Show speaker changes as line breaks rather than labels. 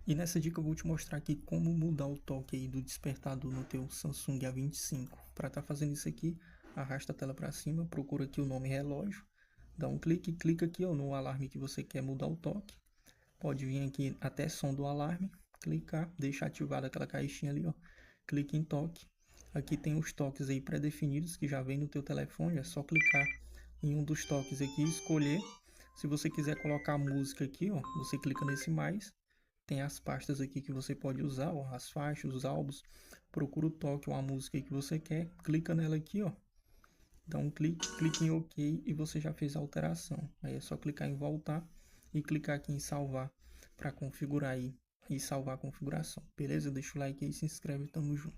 E nessa dica eu vou te mostrar aqui como mudar o toque aí do despertador no teu Samsung A25. Para estar fazendo isso aqui, arrasta a tela para cima, procura aqui o nome relógio, dá um clique, clica aqui ó, no alarme que você quer mudar o toque. Pode vir aqui até som do alarme, clicar, deixar ativada aquela caixinha ali ó, clique em toque. Aqui tem os toques aí pré-definidos que já vem no teu telefone, é só clicar em um dos toques aqui e escolher. Se você quiser colocar música aqui ó, você clica nesse mais. Tem as pastas aqui que você pode usar, ó, as faixas, os álbuns. Procura o toque ou a música que você quer, clica nela aqui, ó. Dá um clique, clique em OK e você já fez a alteração. Aí é só clicar em voltar e clicar aqui em salvar para configurar aí e salvar a configuração. Beleza? Deixa o like aí, se inscreve, tamo junto.